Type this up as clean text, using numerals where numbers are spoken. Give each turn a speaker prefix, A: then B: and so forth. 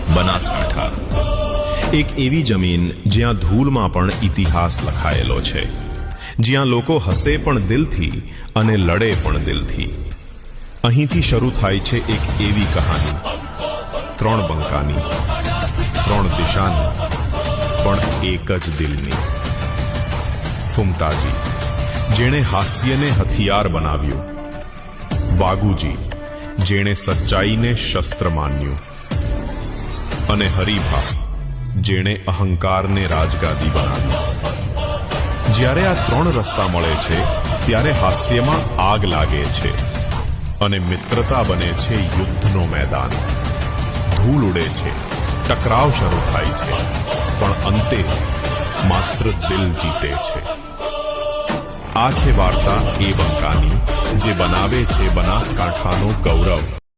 A: બનાસકાંઠા, એક એવી જમીન જ્યાં ધૂળમાં પણ ઇતિહાસ લખાયેલો છે, જ્યાં લોકો હસે પણ દિલથી અને લડે પણ દિલથી. અહીંથી શરૂ થાય છે એક એવી કહાની, 3 બંકાની, 3 દિશાની, પણ એક જ દિલની. ફુમતાજી, જેણે હાસ્યને હથિયાર બનાવ્યું. વાઘુજી, જેણે સચ્ચાઈને શસ્ત્ર માન્યું. અને હરીભા, જેણે અહંકારને રાજગાદી બનાવી. જ્યારે આ 3 રસ્તા મળે છે ત્યારે હાસ્યમાં આગ લાગે છે અને મિત્રતા બને છે યુદ્ધનો મેદાન. ધૂળ ઉડે છે, ટકરાવ શરૂ થાય છે, પણ અંતે માત્ર દિલ જીતે છે. આ છે વાર્તા એ બંકાની, જે બનાવે છે બનાસકાંઠાનો ગૌરવ.